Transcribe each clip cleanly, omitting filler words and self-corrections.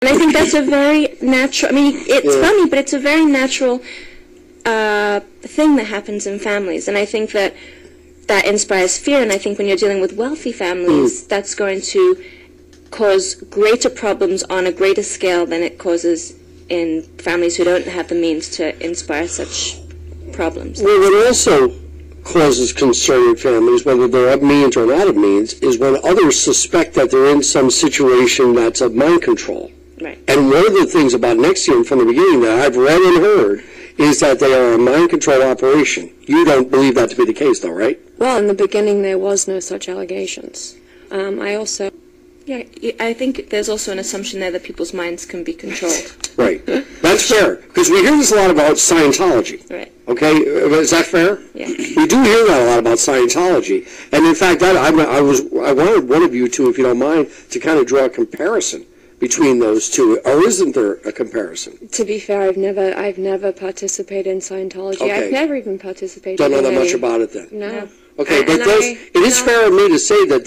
And I think that's a very natural, I mean, it's funny, but it's a very natural thing that happens in families. And I think that inspires fear. And I think when you're dealing with wealthy families, that's going to cause greater problems on a greater scale than it causes in families who don't have the means to inspire such problems. Well, what also causes concern in families, whether they're of means or not of means, is when others suspect that they're in some situation that's of mind control. Right. And one of the things about NXIVM from the beginning that I've read and heard is that they are a mind control operation. You don't believe that to be the case, though, right? Well, in the beginning, there was no such allegations. I also... Yeah, I think there's also an assumption there that people's minds can be controlled. Right. That's fair, because we hear this a lot about Scientology. Right. Okay, is that fair? Yeah. We do hear that a lot about Scientology. And in fact, I wanted one of you to, if you don't mind, to kind of draw a comparison between those two, or isn't there a comparison? To be fair, I've never participated in Scientology. Okay. I've never even participated Don't know in that much about it then? No. Okay, but it is fair of me to say that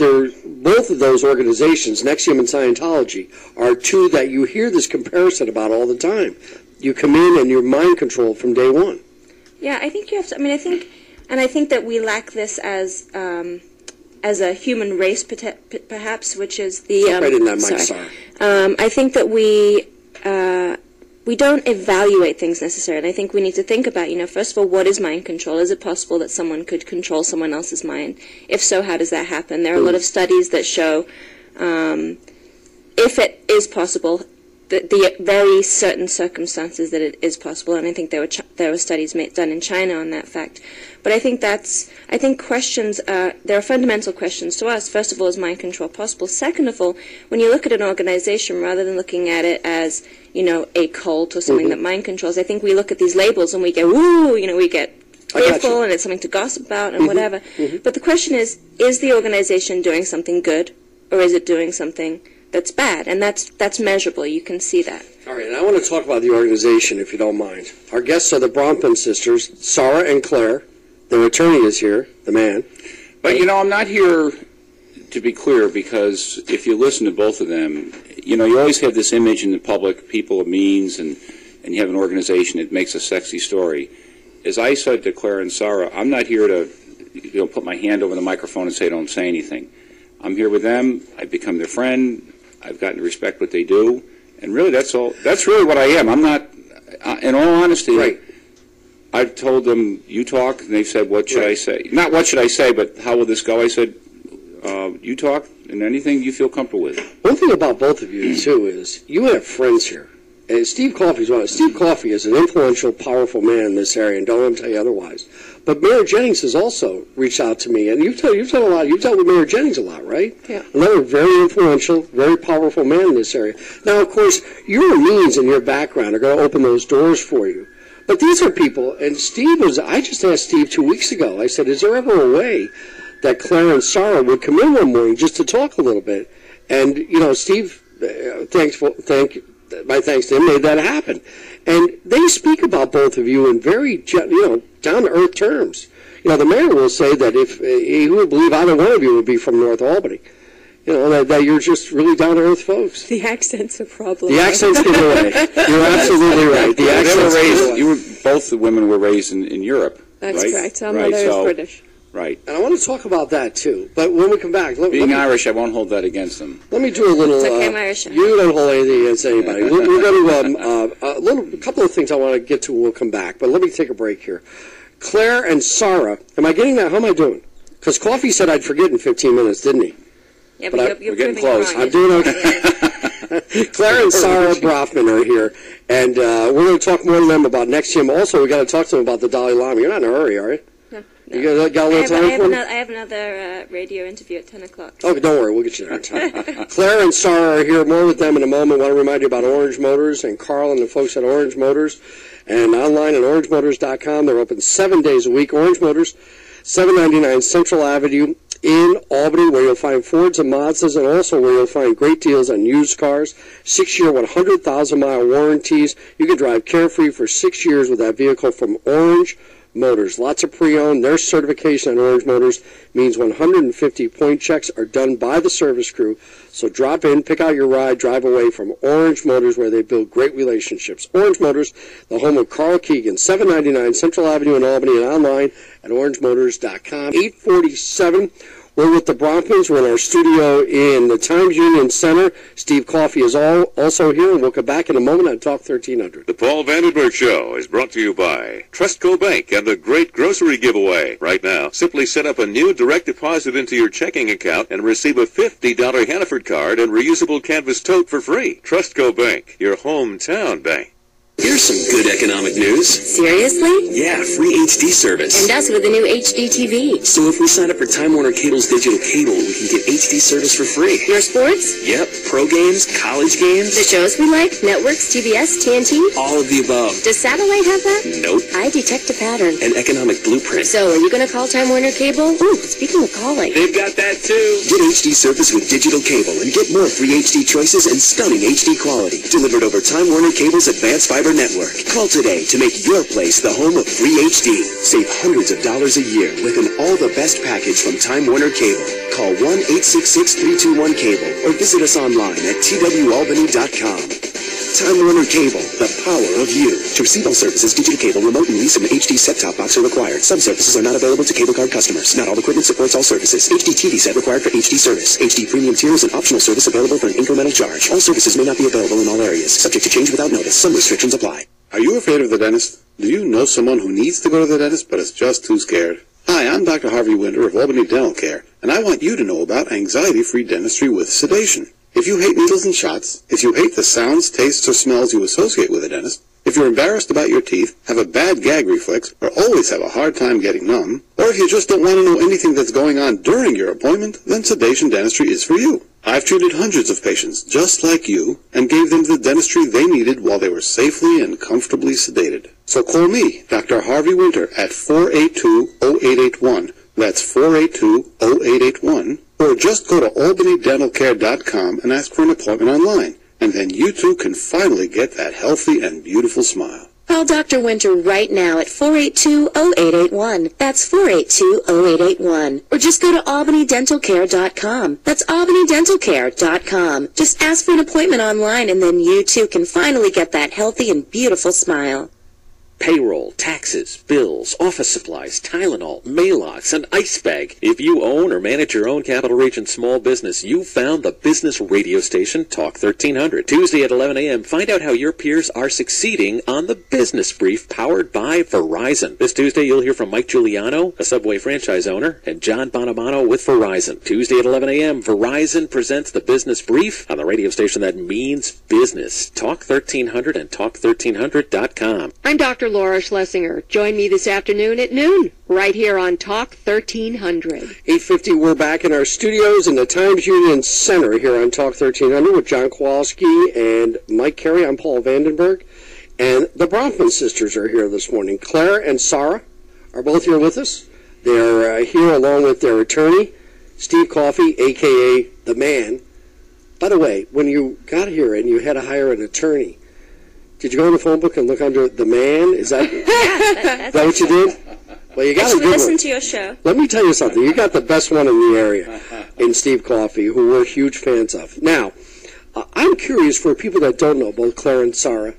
both of those organizations, NXIVM and Scientology, are two that you hear this comparison about all the time. You come in and you're mind controlled from day one. Yeah, I think you have to, I think that we lack this as a human race, perhaps, which is the... right in that mic, sorry. I think that we don't evaluate things necessarily. I think we need to think about, first of all, what is mind control? Is it possible that someone could control someone else's mind? If so, how does that happen? There are a lot of studies that show if it is possible, the very certain circumstances that it is possible, and I think there were studies done in China on that fact. But I think questions, there are fundamental questions to us. First of all, is mind control possible? Second of all, when you look at an organization, rather than looking at it as, a cult or something that mind controls, I think we look at these labels and we go, ooh, we get fearful and it's something to gossip about and whatever. But the question is the organization doing something good, or is it doing something that's bad? And that's measurable. You can see that. All right, and I want to talk about the organization, if you don't mind. Our guests are the Bronfman sisters, Sara and Clare. Their attorney is here, the man. But, I'm not here to be clear, because if you listen to both of them, you always have this image in the public, people of means, and you have an organization that makes a sexy story. As I said to Clare and Sara, I'm not here to put my hand over the microphone and say don't say anything. I'm here with them. I've become their friend. I've gotten to respect what they do. And really, that's all. That's really what I am. I'm not, in all honesty, right. I've told them, you talk, and they've said, what should I say? Not what should I say, but how will this go? I said, you talk, and anything you feel comfortable with. One thing about both of you, too, is you have friends here. And Steve Coffey's one. Steve Coffey is an influential, powerful man in this area, and don't let him tell you otherwise. But Mayor Jennings has also reached out to me, and you've done a lot. You've dealt with Mayor Jennings a lot, right? Yeah. Another very influential, very powerful man in this area. Now, of course, your means and your background are going to open those doors for you. But these are people, and I just asked Steve 2 weeks ago, I said, is there ever a way that Clare and Sara would come in one morning just to talk a little bit? And, Steve, my thanks to him, made that happen. And they speak about both of you in very, down-to-earth terms. The mayor will say that if he would believe either one of you would be from North Albany. That you're just really down-to-earth folks. The accent's a problem. The accent's get away. You're absolutely right. The accent's both the women were raised in Europe. That's right? correct. Our mother is British. Right. And I want to talk about that, too. But when we come back... Being Irish, I won't hold that against them. Let me do a little... It's okay, I'm Irish. You don't hold anything against anybody. We're going to... a couple of things I want to get to when we'll come back. But let me take a break here. Clare and Sara, am I getting that? How am I doing? Because Coffey said I'd forget in 15 minutes, didn't he? Yeah, but you're getting close. I'm doing okay. Clare and Sara Bronfman are here. And we're going to talk more to them about NXIVM. Also, we've got to talk to them about the Dalai Lama. You're not in a hurry, are you? No. You got a little time for me? I have another radio interview at 10 o'clock. Oh, don't worry. We'll get you there on time. Clare and Sara are here. More with them in a moment. I want to remind you about Orange Motors and Carl and the folks at Orange Motors. And online at orangemotors.com. They're open 7 days a week. Orange Motors, 799 Central Avenue in Albany, where you'll find Fords and Mazdas, and also where you'll find great deals on used cars, 6-year, 100,000-mile warranties. You can drive carefree for 6 years with that vehicle from Orange Motors. Lots of pre-owned. Their certification on Orange Motors means 150 point checks are done by the service crew. So drop in, pick out your ride, drive away from Orange Motors, where they build great relationships. Orange Motors, the home of Carl Keegan, 799 Central Avenue in Albany, and online at orangemotors.com. 847. We're with the Bronfmans. We're in our studio in the Times Union Center. Steve Coffey is also here, and we'll come back in a moment on Talk 1300. The Paul Vandenburgh Show is brought to you by Trustco Bank and the Great Grocery Giveaway. Right now, simply set up a new direct deposit into your checking account and receive a $50 Hannaford card and reusable canvas tote for free. Trustco Bank, your hometown bank. Here's some good economic news. Seriously? Yeah, free HD service. And us with the new HD TV. So if we sign up for Time Warner Cable's digital cable, we can get HD service for free. Your sports? Yep, pro games, college games. The shows we like? Networks, TBS, TNT? All of the above. Does satellite have that? Nope. I detect a pattern. An economic blueprint. So, are you going to call Time Warner Cable? Ooh, speaking of calling. They've got that too. Get HD service with digital cable and get more free HD choices and stunning HD quality. Delivered over Time Warner Cable's advanced fiber network. Call today to make your place the home of free HD. Save hundreds of dollars a year with an all the best package from Time Warner Cable. Call 1-866-321-CABLE or visit us online at twalbany.com. Time Warner Cable, the power of you. To receive all services, digital cable, remote and lease, and HD set-top box are required. Some services are not available to cable card customers. Not all equipment supports all services. HD TV set required for HD service. HD Premium tier is an optional service available for an incremental charge. All services may not be available in all areas. Subject to change without notice. Some restrictions apply. Are you afraid of the dentist? Do you know someone who needs to go to the dentist but is just too scared? Hi, I'm Dr. Harvey Winter of Albany Dental Care, and I want you to know about anxiety-free dentistry with sedation. If you hate needles and shots, if you hate the sounds, tastes, or smells you associate with a dentist, if you're embarrassed about your teeth, have a bad gag reflex, or always have a hard time getting numb, or if you just don't want to know anything that's going on during your appointment, then sedation dentistry is for you. I've treated hundreds of patients just like you and gave them the dentistry they needed while they were safely and comfortably sedated. So call me, Dr. Harvey Winter, at 482-0881. That's 482-0881. Or just go to albanydentalcare.com and ask for an appointment online. And then you too can finally get that healthy and beautiful smile. Call Dr. Winter right now at 482-0881. That's 482-0881. Or just go to albanydentalcare.com. That's albanydentalcare.com. Just ask for an appointment online and then you too can finally get that healthy and beautiful smile. Payroll, taxes, bills, office supplies, Tylenol, Maalox, and Ice Bag. If you own or manage your own Capital Region small business, you found the business radio station Talk 1300. Tuesday at 11 a.m., find out how your peers are succeeding on the Business Brief powered by Verizon. This Tuesday, you'll hear from Mike Giuliano, a Subway franchise owner, and John Bonamano with Verizon. Tuesday at 11 a.m., Verizon presents the Business Brief on the radio station that means business. Talk 1300 and talk1300.com. I'm Dr. Laura Schlesinger. Join me this afternoon at noon, right here on Talk 1300. 8:50, we're back in our studios in the Times Union Center here on Talk 1300 with John Kowalski and Mike Carey. I'm Paul Vandenburgh. And the Bronfman sisters are here this morning. Claire and Sara are both here with us. They're here along with their attorney, Steve Coffey, a.k.a. The Man. By the way, when you got here and you had to hire an attorney, did you go in the phone book and look under The Man? Is that, That's that what you did? Well, you got a good listen one. to your show. Let me tell you something. You got the best one in the area in Steve Coffey, who we're huge fans of. Now, I'm curious, for people that don't know, both Claire and Sara,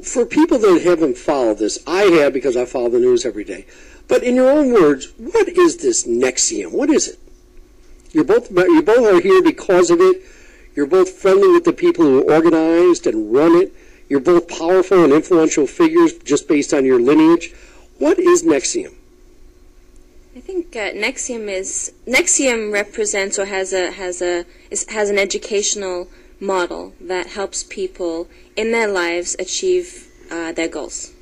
for people that haven't followed this, I have because I follow the news every day. But in your own words, what is this NXIVM? What is it? You both are here because of it. You're both friendly with the people who organized and run it. You're both powerful and influential figures just based on your lineage. What is NXIVM? I think NXIVM represents or has an educational model that helps people in their lives achieve their goals.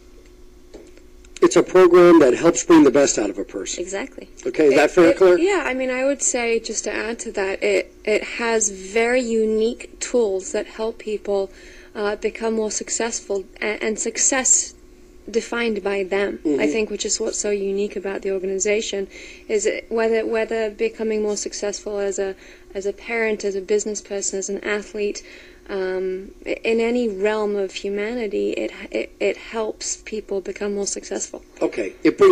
It's a program that helps bring the best out of a person. Exactly. Okay, is that fair, Claire? Yeah, I mean, I would say, just to add to that, it has very unique tools that help people become more successful, and success defined by them. I think, which is what's so unique about the organization, is whether becoming more successful as a parent, as a business person, as an athlete, in any realm of humanity, it helps people become more successful. Okay, it brings